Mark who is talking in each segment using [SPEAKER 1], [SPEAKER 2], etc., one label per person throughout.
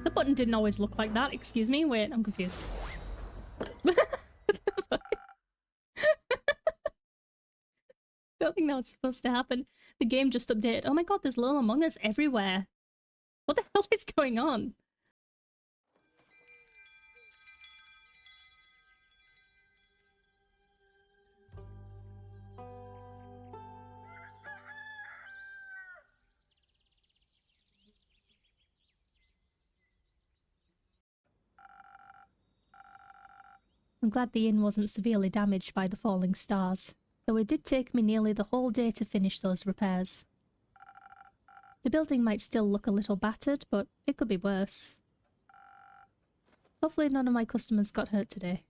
[SPEAKER 1] The button didn't always look like that. Excuse me. Wait, I'm confused. Don't think that was supposed to happen. The game just updated. Oh my god, there's little Among Us everywhere. What the hell is going on? I'm glad the inn wasn't severely damaged by the falling stars, though it did take me nearly the whole day to finish those repairs. The building might still look a little battered, but it could be worse. Hopefully none of my customers got hurt today.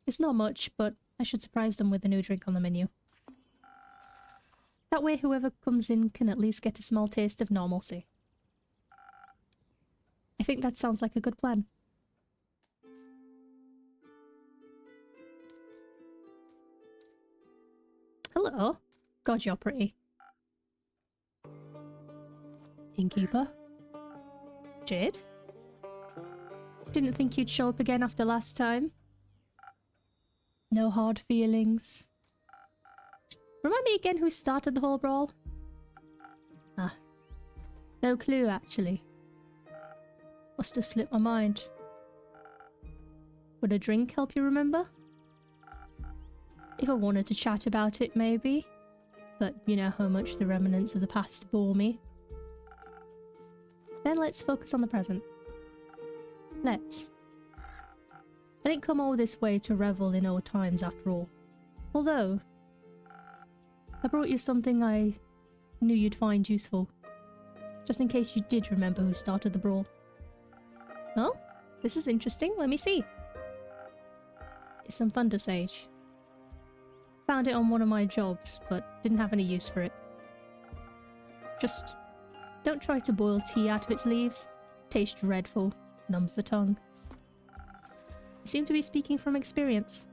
[SPEAKER 1] It's not much, but I should surprise them with a new drink on the menu. That way whoever comes in can at least get a small taste of normalcy. I think that sounds like a good plan. Hello. God, you're pretty. Innkeeper? Jade? Didn't think you'd show up again after last time. No hard feelings. Remind me again who started the whole brawl? Ah. No clue, actually. Must have slipped my mind. Would a drink help you remember? If I wanted to chat about it, maybe. But you know how much the remnants of the past bore me. Then let's focus on the present. Let's. I didn't come all this way to revel in old times after all. Although, I brought you something I knew you'd find useful. Just in case you did remember who started the brawl. Oh, this is interesting. Let me see. It's some Thunder Sage. Found it on one of my jobs, but didn't have any use for it. Just don't try to boil tea out of its leaves. Tastes dreadful. Numbs the tongue. You seem to be speaking from experience.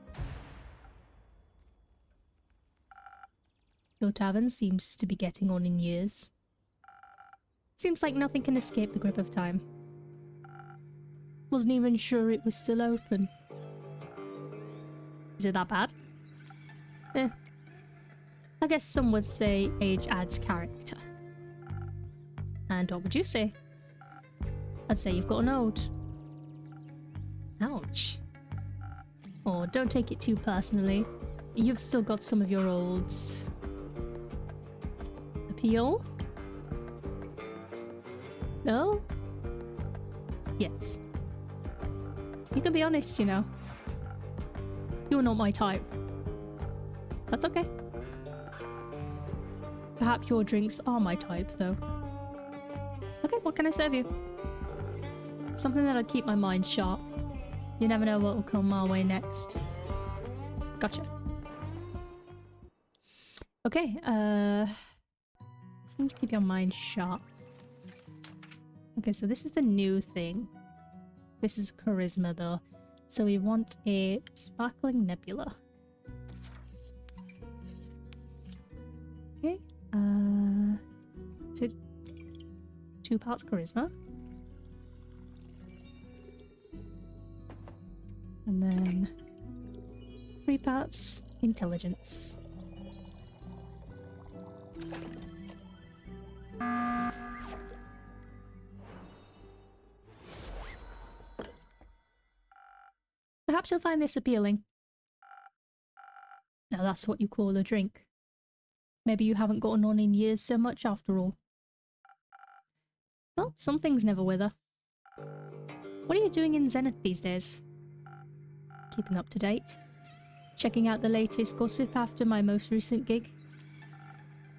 [SPEAKER 1] Your tavern seems to be getting on in years. Seems like nothing can escape the grip of time. Wasn't even sure it was still open. Is it that bad? Eh. I guess some would say age adds character. And what would you say? I'd say you've gotten old. Ouch. Oh, don't take it too personally. You've still got some of your old appeal? No? Yes. You can be honest, you know. You're not my type. That's okay. Perhaps your drinks are my type, though. Okay, what can I serve you? Something that'll keep my mind sharp. You never know what will come my way next. Gotcha. Okay, let's keep your mind sharp. Okay, so this is the new thing. This is charisma, though. So we want a sparkling nebula. Okay, so 2 parts charisma. And then 3 parts intelligence. Perhaps you'll find this appealing. Now that's what you call a drink. Maybe you haven't gotten on in years so much after all. Well, some things never wither. What are you doing in Zenith these days? Keeping up to date? Checking out the latest gossip after my most recent gig?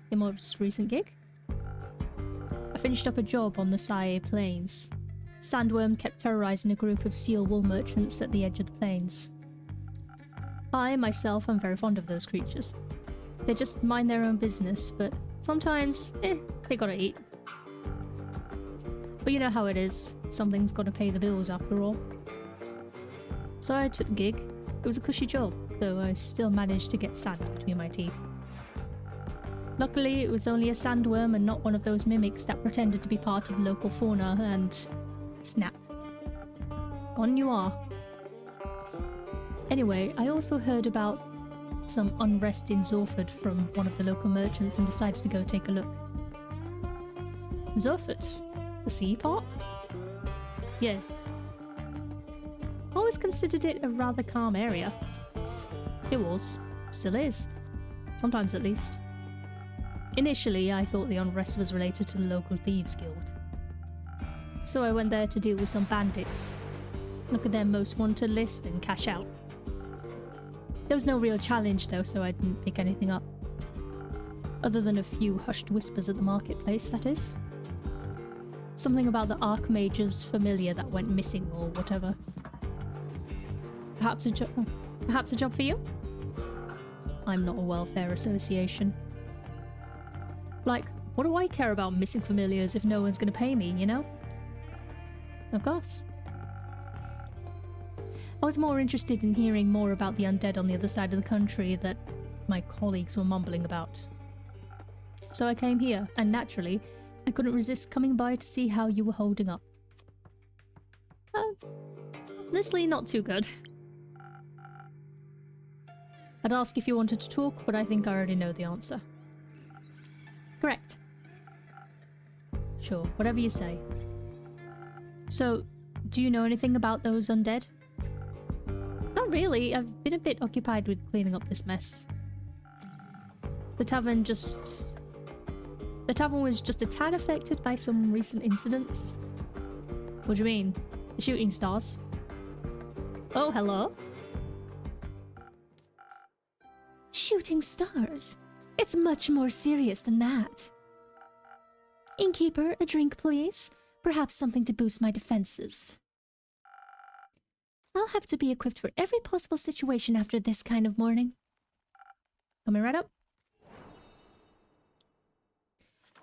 [SPEAKER 1] Your most recent gig? I finished up a job on the Sae Plains. Sandworm kept terrorizing a group of seal wool merchants at the edge of the plains. I, myself, am very fond of those creatures. They just mind their own business, but sometimes, they gotta eat. But you know how it is. Something's gotta pay the bills after all. So I took the gig. It was a cushy job, though I still managed to get sand between my teeth. Luckily, it was only a sandworm and not one of those mimics that pretended to be part of the local fauna and... snap. Gone you are. Anyway, I also heard about some unrest in Zorford from one of the local merchants and decided to go take a look. Zorford? The sea part? Yeah. Always considered it a rather calm area. It was. Still is. Sometimes at least. Initially, I thought the unrest was related to the local thieves guild. So I went there to deal with some bandits. Look at their most wanted list and cash out. There was no real challenge though, so I didn't pick anything up. Other than a few hushed whispers at the marketplace, that is. Something about the Archmage's familiar that went missing or whatever. Perhaps a job for you? I'm not a welfare association. Like, what do I care about missing familiars if no one's gonna pay me, you know? Of course. I was more interested in hearing more about the undead on the other side of the country that my colleagues were mumbling about. So I came here, and naturally, I couldn't resist coming by to see how you were holding up. Honestly, not too good. I'd ask if you wanted to talk, but I think I already know the answer. Correct. Sure, whatever you say. So, do you know anything about those undead? Not really, I've been a bit occupied with cleaning up this mess. The tavern was just a tad affected by some recent incidents. What do you mean? The shooting stars? Oh, hello?
[SPEAKER 2] Shooting stars? It's much more serious than that. Innkeeper, a drink please? Perhaps something to boost my defenses. I'll have to be equipped for every possible situation after this kind of morning.
[SPEAKER 1] Coming right up.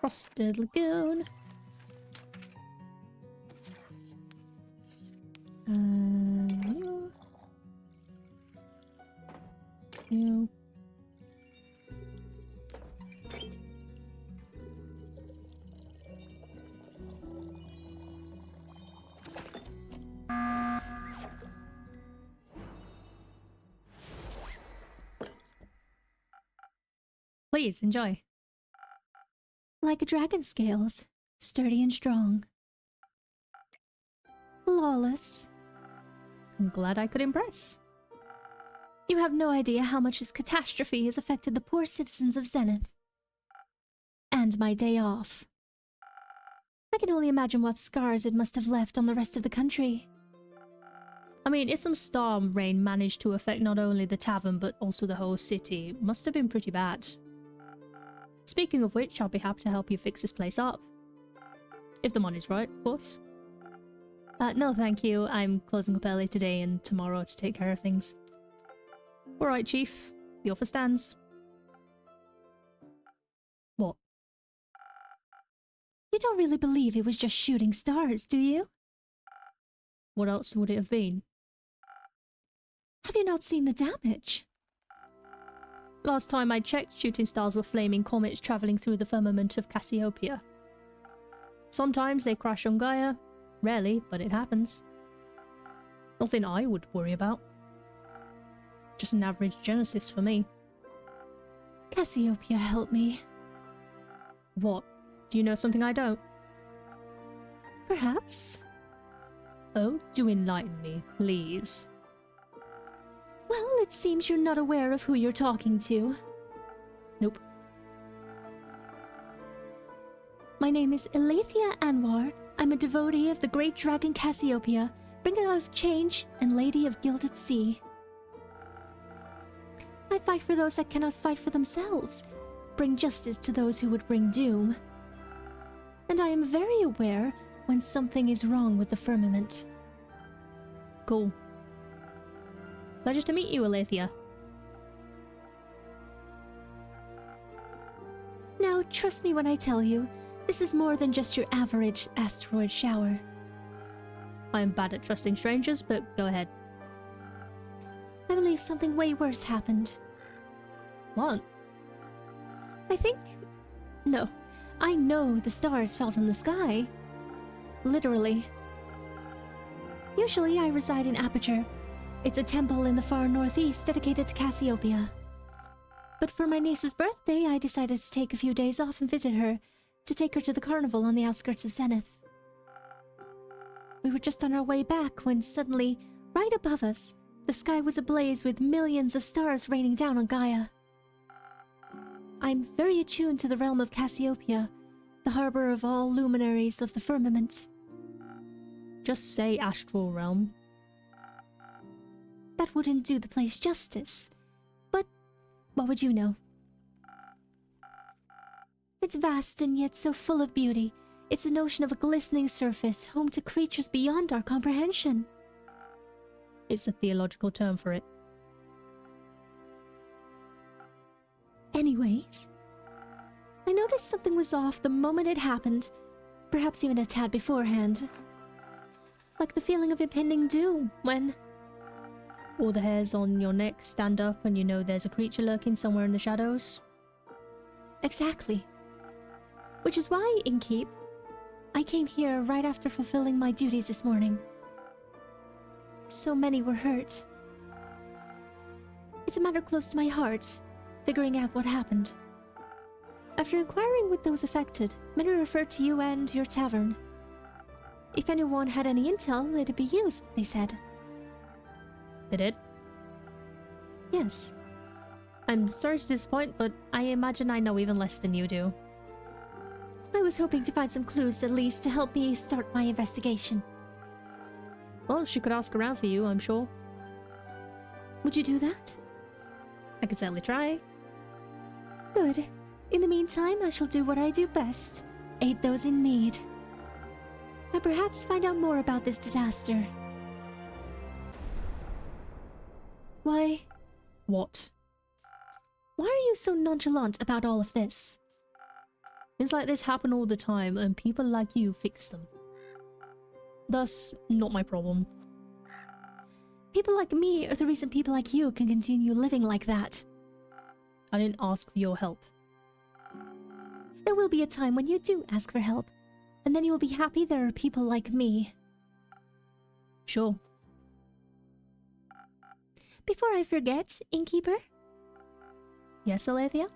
[SPEAKER 1] Frosted Lagoon. You. Please, enjoy.
[SPEAKER 2] Like a dragon's scales, sturdy and strong. Flawless.
[SPEAKER 1] I'm glad I could impress.
[SPEAKER 2] You have no idea how much this catastrophe has affected the poor citizens of Zenith. And my day off. I can only imagine what scars it must have left on the rest of the country.
[SPEAKER 1] I mean, if some storm rain managed to affect not only the tavern but also the whole city, it must have been pretty bad. Speaking of which, I'll be happy to help you fix this place up. If the money's right, of course. No thank you, I'm closing up early today and tomorrow to take care of things. Alright, Chief. The offer stands. What?
[SPEAKER 2] You don't really believe it was just shooting stars, do you?
[SPEAKER 1] What else would it have been?
[SPEAKER 2] Have you not seen the damage?
[SPEAKER 1] Last time I checked, shooting stars were flaming comets travelling through the firmament of Cassiopeia. Sometimes they crash on Gaia. Rarely, but it happens. Nothing I would worry about. Just an average Genesis for me.
[SPEAKER 2] Cassiopeia, help me.
[SPEAKER 1] What? Do you know something I don't?
[SPEAKER 2] Perhaps.
[SPEAKER 1] Oh, do enlighten me, please.
[SPEAKER 2] Well, it seems you're not aware of who you're talking to.
[SPEAKER 1] Nope.
[SPEAKER 2] My name is Elathia Anwar. I'm a devotee of the great dragon Cassiopeia, bringer of change and lady of gilded sea. I fight for those that cannot fight for themselves, bring justice to those who would bring doom. And I am very aware when something is wrong with the firmament.
[SPEAKER 1] Cool. Pleasure to meet you, Elathia.
[SPEAKER 2] Now, trust me when I tell you, this is more than just your average asteroid shower.
[SPEAKER 1] I am bad at trusting strangers, but go ahead.
[SPEAKER 2] I believe something way worse happened.
[SPEAKER 1] What?
[SPEAKER 2] I think No, I know the stars fell from the sky. Literally. Usually I reside in Aperture. It's a temple in the far northeast dedicated to Cassiopeia. But for my niece's birthday, I decided to take a few days off and visit her, to take her to the carnival on the outskirts of Zenith. We were just on our way back when suddenly, right above us, the sky was ablaze with millions of stars raining down on Gaia. I'm very attuned to the realm of Cassiopeia, the harbor of all luminaries of the firmament.
[SPEAKER 1] Just say astral realm.
[SPEAKER 2] That wouldn't do the place justice, but what would you know? It's vast and yet so full of beauty. It's the notion of a glistening surface, home to creatures beyond our comprehension.
[SPEAKER 1] It's a theological term for it.
[SPEAKER 2] Anyways, I noticed something was off the moment it happened, perhaps even a tad beforehand. Like the feeling of impending doom when...
[SPEAKER 1] All the hairs on your neck stand up and you know there's a creature lurking somewhere in the shadows.
[SPEAKER 2] Exactly. Which is why, Innkeep, I came here right after fulfilling my duties this morning. So many were hurt. It's a matter close to my heart, figuring out what happened. After inquiring with those affected, many referred to you and your tavern. If anyone had any intel, it'd be you, they said.
[SPEAKER 1] They did?
[SPEAKER 2] Yes.
[SPEAKER 1] I'm sorry to disappoint, but I imagine I know even less than you do.
[SPEAKER 2] I was hoping to find some clues at least to help me start my investigation.
[SPEAKER 1] Well, she could ask around for you, I'm sure.
[SPEAKER 2] Would you do that?
[SPEAKER 1] I could certainly try.
[SPEAKER 2] Good. In the meantime, I shall do what I do best. Aid those in need. And perhaps find out more about this disaster. Why?
[SPEAKER 1] What?
[SPEAKER 2] Why are you so nonchalant about all of this?
[SPEAKER 1] Things like this happen all the time, and people like you fix them. Thus, not my problem.
[SPEAKER 2] People like me are the reason people like you can continue living like that.
[SPEAKER 1] I didn't ask for your help.
[SPEAKER 2] There will be a time when you do ask for help, and then you will be happy there are people like me.
[SPEAKER 1] Sure.
[SPEAKER 2] Before I forget, Innkeeper?
[SPEAKER 1] Yes, Alethea?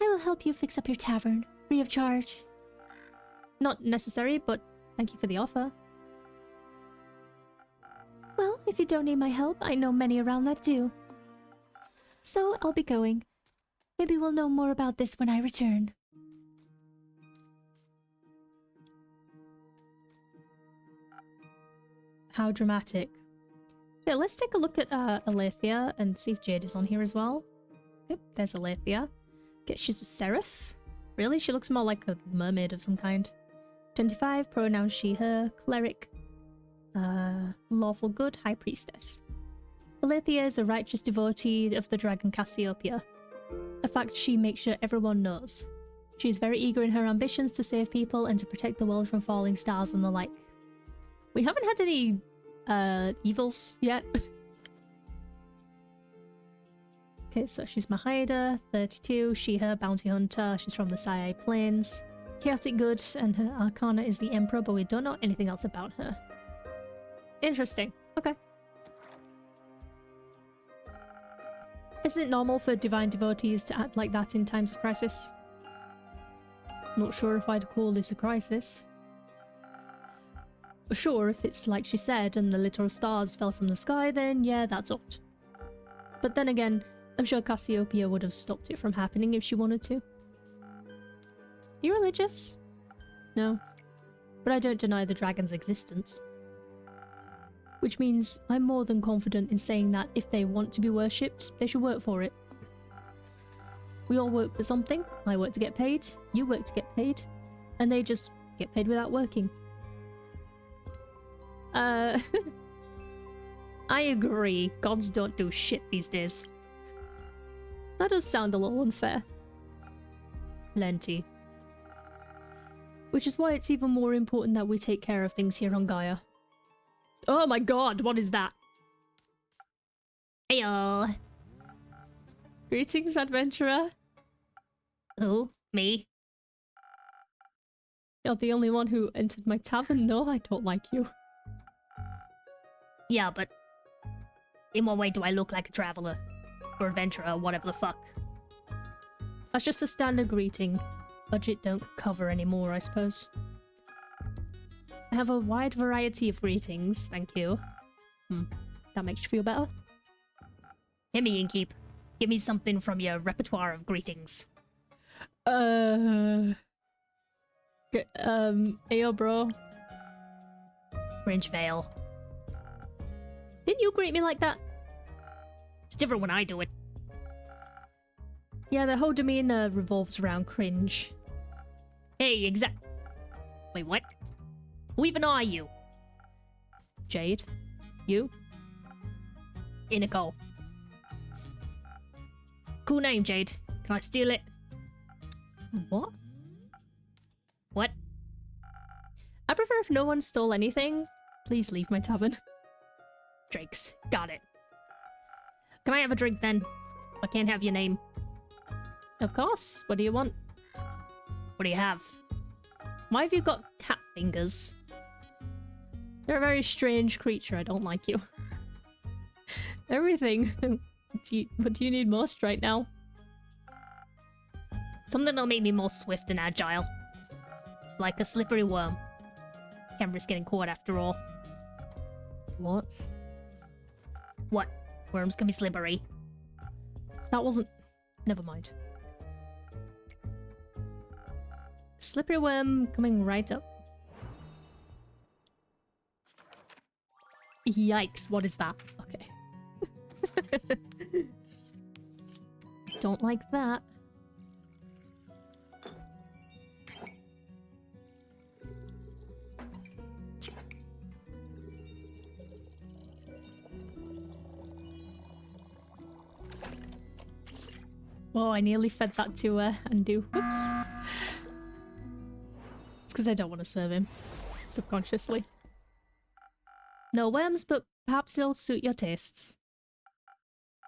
[SPEAKER 2] I will help you fix up your tavern, free of charge.
[SPEAKER 1] Not necessary, but thank you for the offer.
[SPEAKER 2] Well, if you don't need my help, I know many around that do. So, I'll be going. Maybe we'll know more about this when I return.
[SPEAKER 1] How dramatic. Okay, let's take a look at Alethea and see if Jade is on here as well. Yep, there's Alethea. Okay, she's a seraph. Really? She looks more like a mermaid of some kind. 25, pronouns she, her, cleric. Lawful good, high priestess. Alethea is a righteous devotee of the dragon Cassiopeia. A fact she makes sure everyone knows. She is very eager in her ambitions to save people and to protect the world from falling stars and the like. We haven't had any evils yet. Okay, so she's Mahaida, 32, she, her, bounty hunter, she's from the Sai Plains. Chaotic good, and her arcana is the Emperor, but we don't know anything else about her. Interesting. Okay. Isn't it normal for divine devotees to act like that in times of crisis? Not sure if I'd call this a crisis. Sure, if it's like she said and the literal stars fell from the sky, then yeah, that's odd. But then again, I'm sure Cassiopeia would have stopped it from happening if she wanted to. You religious? No. But I don't deny the dragon's existence. Which means I'm more than confident in saying that if they want to be worshipped, they should work for it. We all work for something. I work to get paid, you work to get paid, and they just get paid without working. I agree, gods don't do shit these days. That does sound a little unfair. Plenty. Which is why it's even more important that we take care of things here on Gaia. Oh my god, what is that? Heyo! Greetings, adventurer.
[SPEAKER 3] Who? Me?
[SPEAKER 1] You're the only one who entered my tavern. No, I don't like you.
[SPEAKER 3] Yeah, but in what way do I look like a traveler? Or adventurer, or whatever the fuck?
[SPEAKER 1] That's just a standard greeting. Budget don't cover anymore, I suppose. I have a wide variety of greetings, thank you. That makes you feel better?
[SPEAKER 3] Hit me, Inkeep. Give me something from your repertoire of greetings.
[SPEAKER 1] Ayo, bro.
[SPEAKER 3] Cringe veil.
[SPEAKER 1] Didn't you greet me like that?
[SPEAKER 3] It's different when I do it.
[SPEAKER 1] Yeah, the whole demeanor revolves around cringe.
[SPEAKER 3] Hey, Wait, what? Who even are you?
[SPEAKER 1] Jade? You?
[SPEAKER 3] Iniko. Cool name, Jade. Can I steal it?
[SPEAKER 1] What?
[SPEAKER 3] What?
[SPEAKER 1] I prefer if no one stole anything. Please leave my tavern.
[SPEAKER 3] Drakes. Got it. Can I have a drink then? I can't have your name.
[SPEAKER 1] Of course. What do you want?
[SPEAKER 3] What do you have?
[SPEAKER 1] Why have you got cat fingers? You're a very strange creature. I don't like you. Everything. What do you need most right now?
[SPEAKER 3] Something that'll make me more swift and agile. Like a slippery worm. Can't risk getting caught after all.
[SPEAKER 1] What?
[SPEAKER 3] What? Worms can be slippery.
[SPEAKER 1] That wasn't... Never mind. Slippery worm coming right up. Yikes, what is that? Okay. Don't like that. Oh, I nearly fed that to Undo. Whoops. It's because I don't want to serve him. Subconsciously. No worms, but perhaps it'll suit your tastes.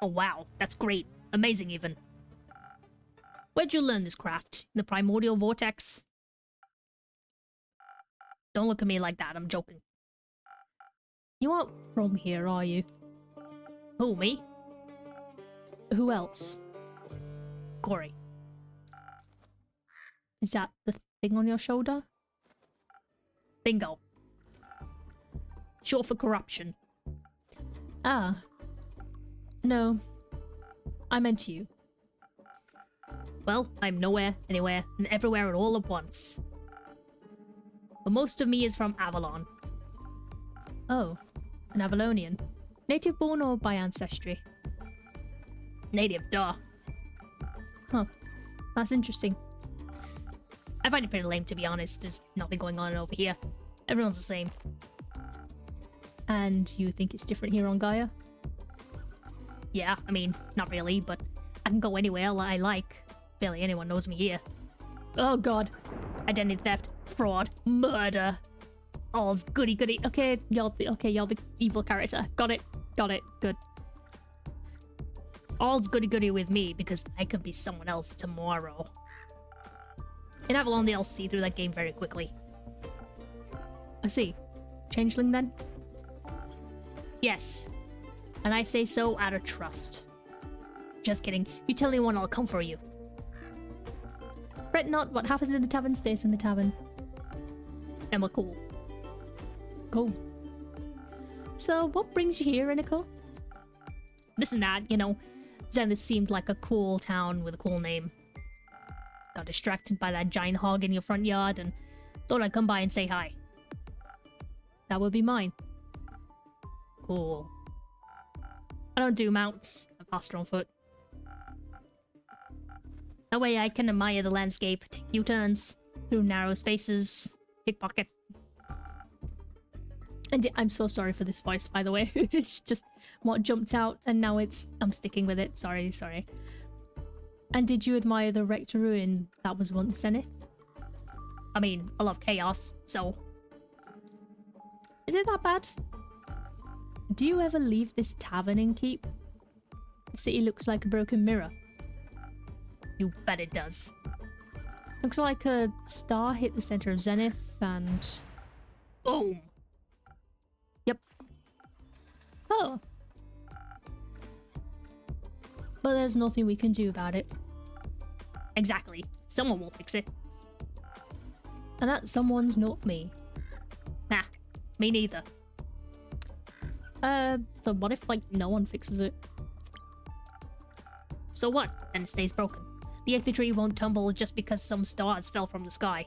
[SPEAKER 3] Oh wow, that's great. Amazing even. Where'd you learn this craft? In the primordial vortex? Don't look at me like that, I'm joking.
[SPEAKER 1] You aren't from here, are you?
[SPEAKER 3] Who, me?
[SPEAKER 1] Who else?
[SPEAKER 3] Corey.
[SPEAKER 1] Is that the thing on your shoulder?
[SPEAKER 3] Bingo. Short for corruption.
[SPEAKER 1] Ah. No. I meant you.
[SPEAKER 3] Well, I'm nowhere, anywhere, and everywhere at all at once. But most of me is from Avalon.
[SPEAKER 1] Oh. An Avalonian. Native born or by ancestry?
[SPEAKER 3] Native, duh.
[SPEAKER 1] Huh. That's interesting.
[SPEAKER 3] I find it pretty lame, to be honest. There's nothing going on over here. Everyone's the same.
[SPEAKER 1] And you think it's different here on Gaia?
[SPEAKER 3] Yeah, I mean, not really, but I can go anywhere I like. Barely anyone knows me here.
[SPEAKER 1] Oh god.
[SPEAKER 3] Identity theft, fraud, murder. All's goody goody.
[SPEAKER 1] Okay, you're the evil character. Got it. Got it. Good.
[SPEAKER 3] All's goody goody with me because I could be someone else tomorrow. In Avalon, they'll see through that game very quickly.
[SPEAKER 1] I see. Changeling then?
[SPEAKER 3] Yes. And I say so out of trust. Just kidding. You tell anyone, I'll come for you.
[SPEAKER 1] Fret not, what happens in the tavern stays in the tavern.
[SPEAKER 3] And we're cool.
[SPEAKER 1] Cool. So, what brings you here, Iniko?
[SPEAKER 3] This and that, you know. Zenith seemed like a cool town with a cool name. Got distracted by that giant hog in your front yard and thought I'd come by and say hi.
[SPEAKER 1] That would be mine.
[SPEAKER 3] Cool. I don't do mounts. I'm faster on foot. That way I can admire the landscape, take U-turns through narrow spaces, pickpocket.
[SPEAKER 1] And I'm so sorry for this voice, by the way. It's just what jumped out, and now I'm sticking with it. Sorry. And did you admire the wrecked ruin that was once Zenith?
[SPEAKER 3] I mean, I love chaos, so...
[SPEAKER 1] Is it that bad? Do you ever leave this tavern and keep? The city looks like a broken mirror.
[SPEAKER 3] You bet it does.
[SPEAKER 1] Looks like a star hit the center of Zenith and...
[SPEAKER 3] Boom.
[SPEAKER 1] Yep. Oh. But there's nothing we can do about it.
[SPEAKER 3] Exactly. Someone will fix it.
[SPEAKER 1] And that someone's not me.
[SPEAKER 3] Nah, me neither.
[SPEAKER 1] So what if, like, no one fixes it?
[SPEAKER 3] So what? Then it stays broken. The Ecto tree won't tumble just because some stars fell from the sky.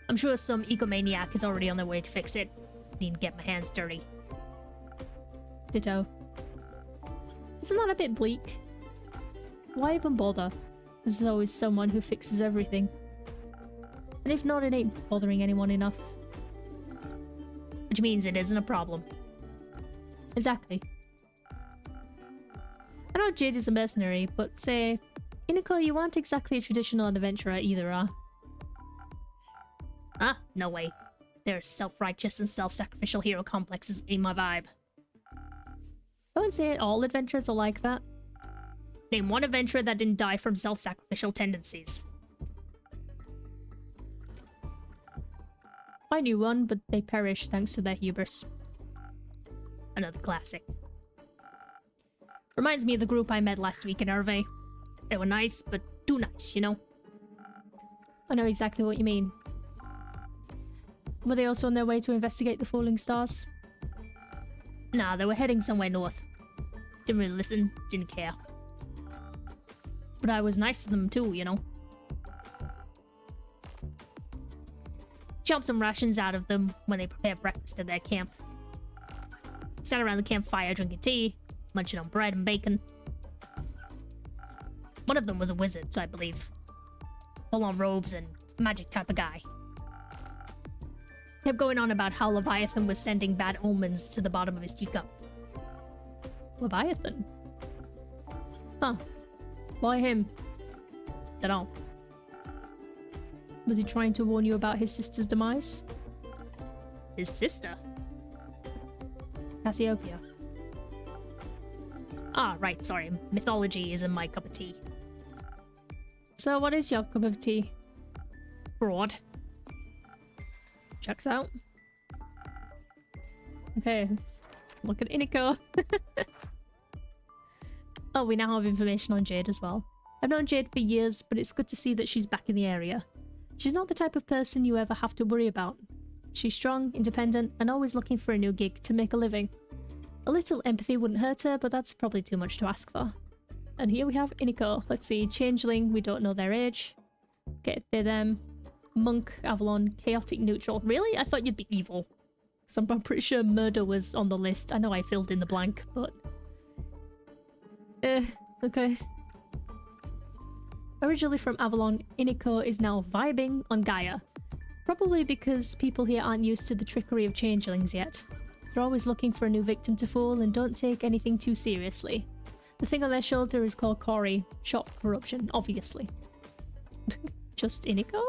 [SPEAKER 3] I'm sure some egomaniac is already on their way to fix it. Need to get my hands dirty.
[SPEAKER 1] Ditto. Isn't that a bit bleak? Why even bother? There's always someone who fixes everything. And if not, it ain't bothering anyone enough.
[SPEAKER 3] Which means it isn't a problem.
[SPEAKER 1] Exactly. I know Jade is a mercenary, but say, Inako, you aren't exactly a traditional adventurer either, are?
[SPEAKER 3] Ah, no way. There's self-righteous and self-sacrificial hero complexes in my vibe.
[SPEAKER 1] I wouldn't say all adventurers are like that.
[SPEAKER 3] Name one adventurer that didn't die from self-sacrificial tendencies.
[SPEAKER 1] I knew one, but they perished thanks to their hubris.
[SPEAKER 3] Another classic. Reminds me of the group I met last week in Hervé. They were nice, but too nice, you know?
[SPEAKER 1] I know exactly what you mean. Were they also on their way to investigate the falling stars?
[SPEAKER 3] Nah, they were heading somewhere north. Didn't really listen, didn't care. But I was nice to them too, you know? Chopped some rations out of them when they prepared breakfast at their camp. Sat around the campfire drinking tea, munching on bread and bacon. One of them was a wizard, I believe. Full on robes and magic type of guy. Kept going on about how Leviathan was sending bad omens to the bottom of his teacup.
[SPEAKER 1] Leviathan? Huh. Why him?
[SPEAKER 3] Dunno.
[SPEAKER 1] Was he trying to warn you about his sister's demise?
[SPEAKER 3] His sister?
[SPEAKER 1] Cassiopeia.
[SPEAKER 3] Ah, right, sorry. Mythology isn't my cup of tea.
[SPEAKER 1] So what is your cup of tea?
[SPEAKER 3] Broad.
[SPEAKER 1] Checks out. Okay. Look at Iniko. Oh, we now have information on Jade as well. I've known Jade for years, but it's good to see that she's back in the area. She's not the type of person you ever have to worry about. She's strong, independent, and always looking for a new gig to make a living. A little empathy wouldn't hurt her, but that's probably too much to ask for. And here we have Iniko. Let's see, Changeling, we don't know their age. Okay, they're them. Monk, Avalon, Chaotic Neutral. Really? I thought you'd be evil. Because I'm pretty sure murder was on the list. I know I filled in the blank, but... okay. Originally from Avalon, Iniko is now vibing on Gaia. Probably because people here aren't used to the trickery of changelings yet. They're always looking for a new victim to fool and don't take anything too seriously. The thing on their shoulder is called Cory, short for corruption, obviously. Just Iniko?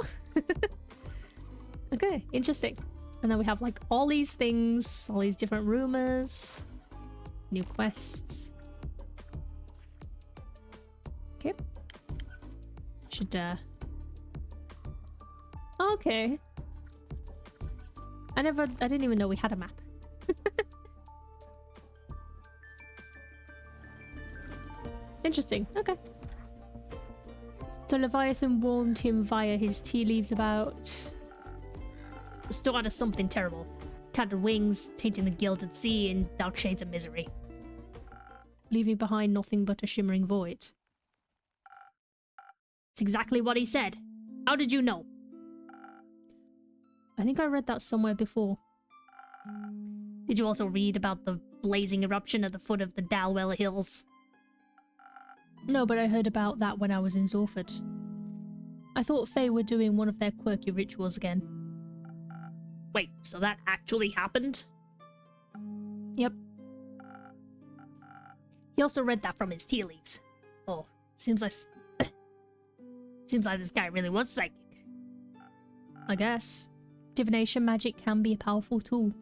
[SPEAKER 1] Okay, interesting. And then we have like all these things, all these different rumors, new quests. Okay. Should okay. I didn't even know we had a map. Interesting, okay. So Leviathan warned him via his tea leaves about...
[SPEAKER 3] The start of something terrible. Tattered wings, tainting the gilded sea, and dark shades of misery.
[SPEAKER 1] Leaving behind nothing but a shimmering void.
[SPEAKER 3] It's exactly what he said. How did you know?
[SPEAKER 1] I think I read that somewhere before.
[SPEAKER 3] Did you also read about the blazing eruption at the foot of the Dalwell Hills?
[SPEAKER 1] No, but I heard about that when I was in Zorford. I thought Fae were doing one of their quirky rituals again.
[SPEAKER 3] Wait, so that actually happened?
[SPEAKER 1] Yep.
[SPEAKER 3] He also read that from his tea leaves. Oh, seems like this guy really was psychic.
[SPEAKER 1] I guess. Divination magic can be a powerful tool.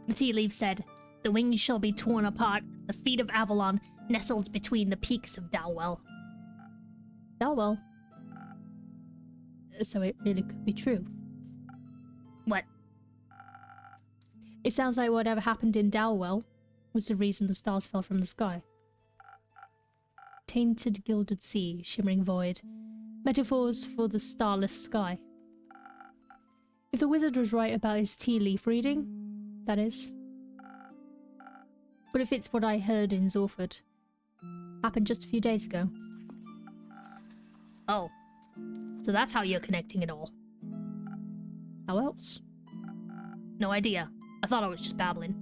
[SPEAKER 3] The tea leaf said, "The wings shall be torn apart, the feet of Avalon nestled between the peaks of Dalwell."
[SPEAKER 1] Dalwell. So it really could be true.
[SPEAKER 3] What?
[SPEAKER 1] It sounds like whatever happened in Dalwell was the reason the stars fell from the sky. Tainted gilded sea, shimmering void. Metaphors for the starless sky. If the wizard was right about his tea leaf reading, that is. But if it's what I heard in Zorford, happened just a few days ago.
[SPEAKER 3] Oh. So that's how you're connecting it all.
[SPEAKER 1] How else?
[SPEAKER 3] No idea. I thought I was just babbling.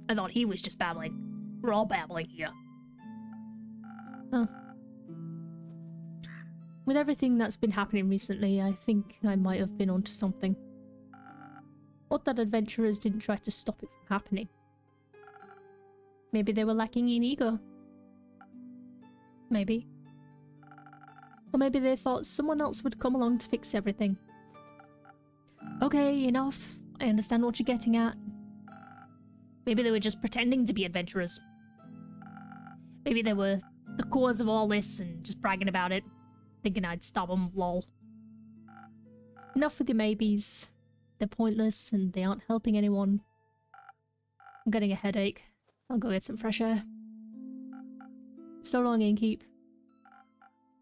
[SPEAKER 3] I thought he was just babbling. We're all babbling here.
[SPEAKER 1] Huh. With everything that's been happening recently, I think I might have been onto something. What that adventurers didn't try to stop it from happening. Maybe they were lacking in ego. Maybe. Or maybe they thought someone else would come along to fix everything. Okay, enough. I understand what you're getting at.
[SPEAKER 3] Maybe they were just pretending to be adventurers. Maybe they were the cause of all this and just bragging about it, thinking I'd stop them, lol.
[SPEAKER 1] Enough with your maybes. They're pointless and they aren't helping anyone. I'm getting a headache. I'll go get some fresh air. So long, Innkeep.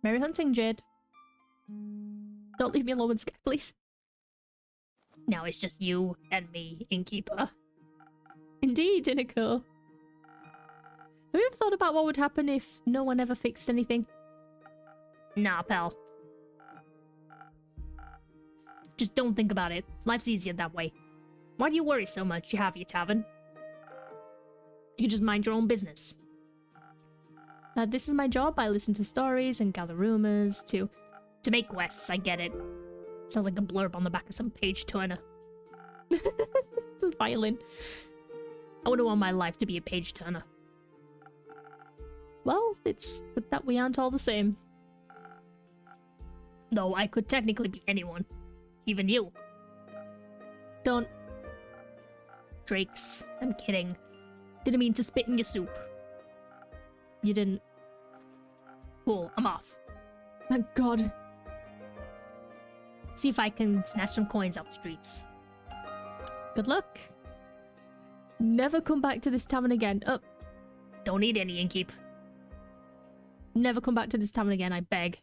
[SPEAKER 1] Merry hunting, Jade. Don't leave me alone with Sky, please.
[SPEAKER 3] Now it's just you and me, Innkeeper.
[SPEAKER 1] Indeed, Inico. Have you ever thought about what would happen if no one ever fixed anything?
[SPEAKER 3] Nah, pal. Just don't think about it. Life's easier that way. Why do you worry so much? You have your tavern. You can just mind your own business.
[SPEAKER 1] This is my job. I listen to stories and gather rumors to
[SPEAKER 3] make quests, I get it. Sounds like a blurb on the back of some page turner.
[SPEAKER 1] It's a violin.
[SPEAKER 3] I wouldn't want my life to be a page turner.
[SPEAKER 1] Well, it's good that we aren't all the same.
[SPEAKER 3] Though I could technically be anyone. Even you.
[SPEAKER 1] Don't.
[SPEAKER 3] Drakes, I'm kidding. Didn't mean to spit in your soup.
[SPEAKER 1] You didn't.
[SPEAKER 3] Cool, I'm off.
[SPEAKER 1] Thank God.
[SPEAKER 3] See if I can snatch some coins off the streets.
[SPEAKER 1] Good luck. Never come back to this tavern again. Oh.
[SPEAKER 3] Don't need any, Innkeep.
[SPEAKER 1] Never come back to this tavern again, I beg.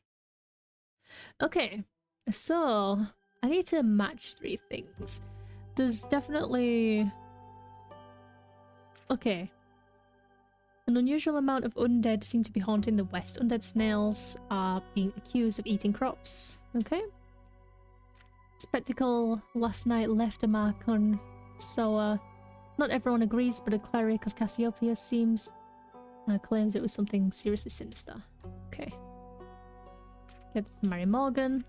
[SPEAKER 1] Okay, so I need to match 3 things. There's definitely... Okay. An unusual amount of undead seem to be haunting the west. Undead snails are being accused of eating crops. Okay. Spectacle last night left a mark on Soa. Not everyone agrees, but a cleric of Cassiopeia seems... claims it was something seriously sinister. Okay. Get this to Mary Morgan.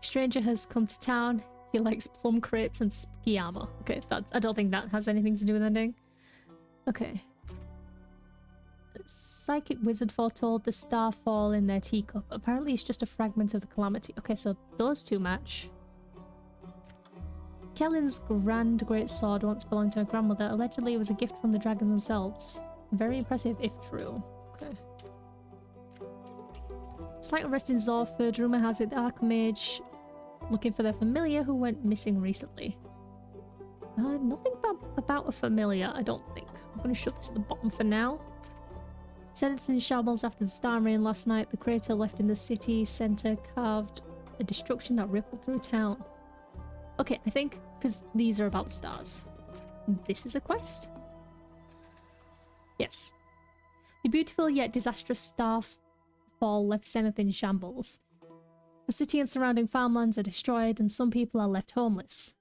[SPEAKER 1] Stranger has come to town. He likes plum crepes and spooky armor. Okay, I don't think that has anything to do with anything. Okay. Psychic wizard foretold the starfall in their teacup. Apparently it's just a fragment of the calamity. Okay, so those 2 match. Kellen's grand great sword once belonged to her grandmother. Allegedly it was a gift from the dragons themselves. Very impressive if true. Okay. Slight unrest in Zorford. Rumour has it the Archmage looking for their familiar who went missing recently. Nothing about a familiar, I don't think. I'm going to shove this at the bottom for now. Zenith in shambles after the star rain last night. The crater left in the city centre carved a destruction that rippled through town. Okay, I think because these are about the stars. This is a quest? Yes. The beautiful yet disastrous starfall left Zenith in shambles. The city and surrounding farmlands are destroyed and some people are left homeless.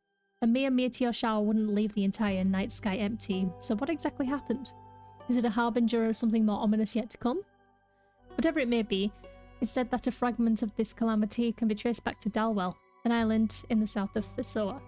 [SPEAKER 1] A mere meteor shower wouldn't leave the entire night sky empty, so what exactly happened? Is it a harbinger of something more ominous yet to come? Whatever it may be, it's said that a fragment of this calamity can be traced back to Dalwell, an island in the south of Fisoa.